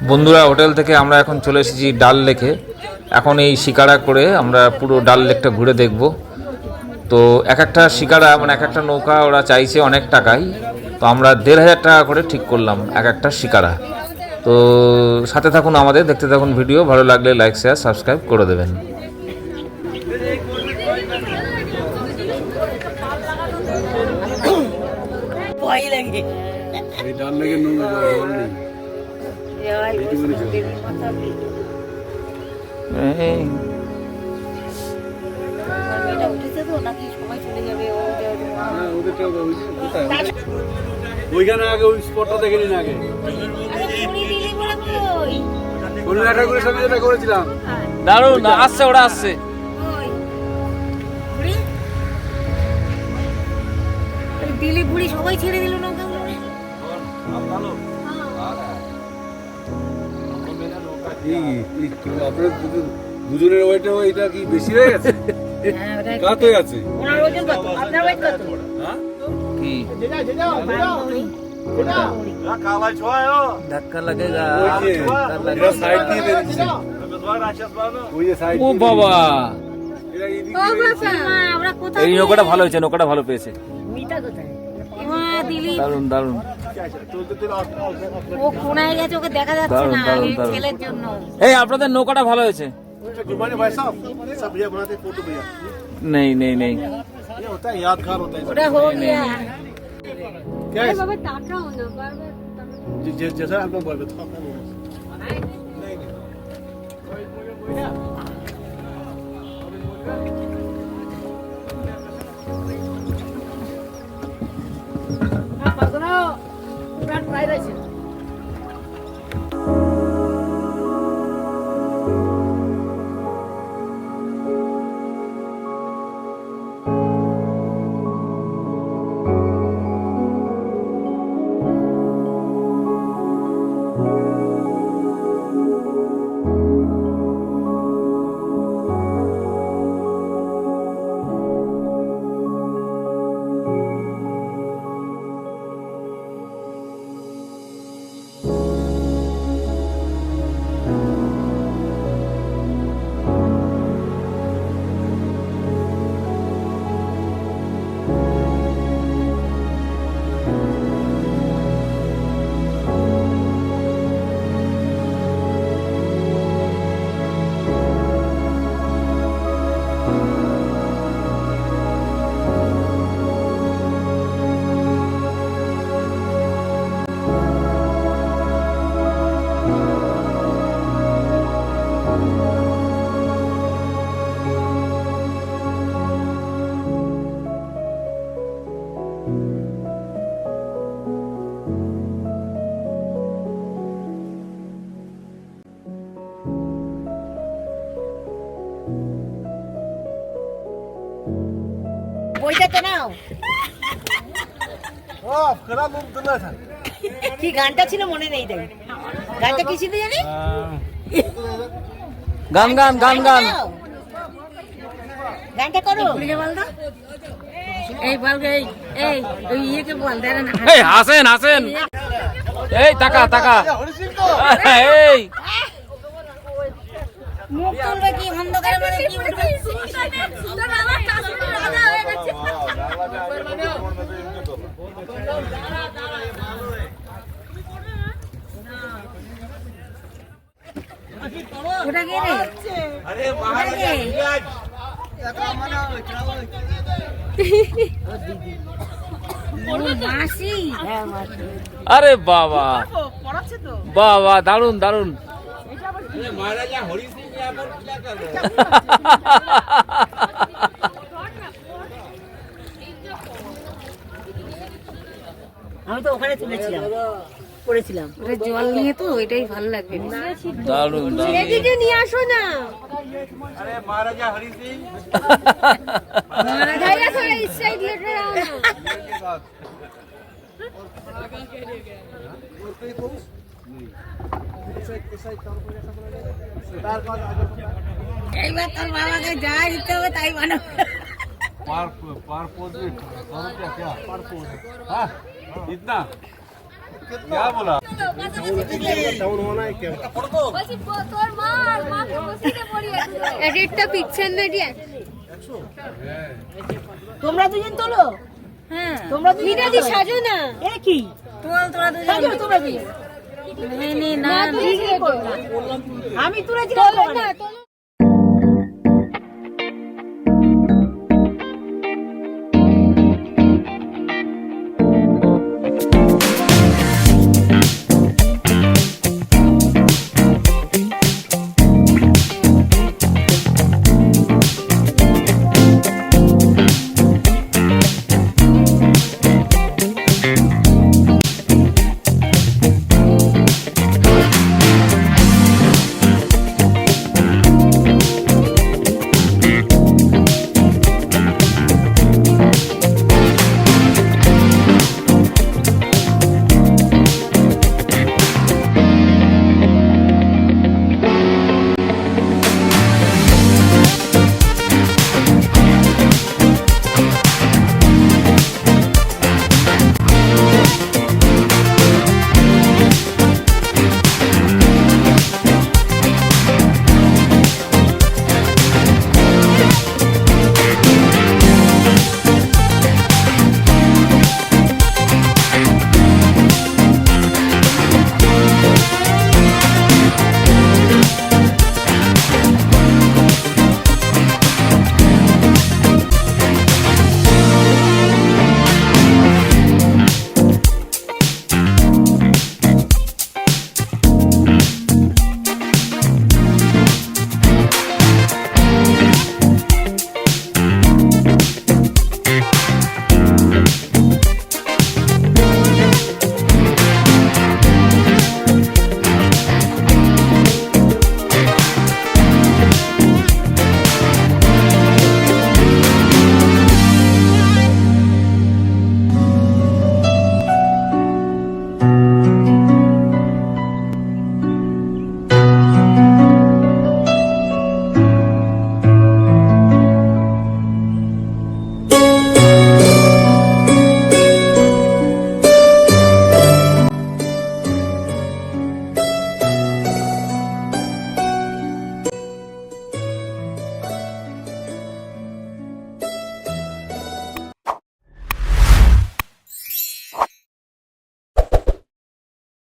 বন্ধুরা, হোটেল থেকে আমরা এখন চলে এসেছি ডাল লেকে। এখন এই শিকারা করে আমরা পুরো ডাল লেকটা ঘুরে দেখব। তো এক একটা শিকারা মানে এক একটা নৌকা ওরা চাইছে অনেক টাকায়, তো আমরা ১,৫০০ টাকা করে ঠিক করলাম এক একটা শিকারা। তো সাথে থাকুন, আমাদের দেখতে থাকুন ভিডিও। ভালো লাগলে লাইক শেয়ার সাবস্ক্রাইব করে দেবেন। ওইখানে আগে ওই স্পটটা দেখে নিন আগে। সঙ্গে যেটা করেছিলাম দারুণ আসছে, ওরা আসছে। দিলি বুড়ি সবাই ছেড়ে দিল না। আপনার দুজনের ওয়েটে এটা কি বেশি হয়ে গেছে? কাত হয়ে গেছে। ধাক্কা লাগেগা। ও বাবা, এই নৌকাটা ভালো হয়েছে, নৌকাটা ভালো পেয়েছে। দারুন দারুন। ও কোনায় গেছে, ওকে দেখা যাচ্ছে না ছেলের জন্য। এই আপনাদের নৌকাটা ভালো হয়েছে। নেই নেই নেই, ওটা हो गया। बाबा ताका हो ना बार-बार जैसा आपको बोल रहा था। বইটা তো নাও। কি গানটা ছিল মনে নেই তাই। গানটা কি ছিল জানি? গান গান গান গান গানটা করো। বল দাও। এই বল গই, এই ওই ইয়েকে বল দে না। এই হাসেন হাসেন, এই টাকা টাকা, এই মুখ তুলবে কি অন্ধকারে মানে কি উঠবে? সুন্দর বাবা কাশির রাজা হয়ে গেছে। ওটা কে রে? আরে মারে মাসি। আরে বাবা বাবা, দারুন দারুন। আমি তো ওখানে তুলেছিলাম, করেছিলাম। ওটা জল নিয়ে তো এটাই ভালো লাগবে। দারুন দারুন। এদিকে নিয়ে আসো না। अरे महाराजा हरि सिंह भैया थोड़ा इस साइड लेकर आओ ना। এইবার তোর বাবাকে যা দিতে হবে তাই বানাবো। पार पोज में क्या पार पोज? हाँ इतना क्या बोला? এক একটা পিকচার না দিয়ে তোমরা দুজন তোলো। হ্যাঁ তোমরা দিদা দি সাজো না এ কি তোরা দুজন তোমরা দুজন না না তুই আমি তুলেছি তোলো না তোলো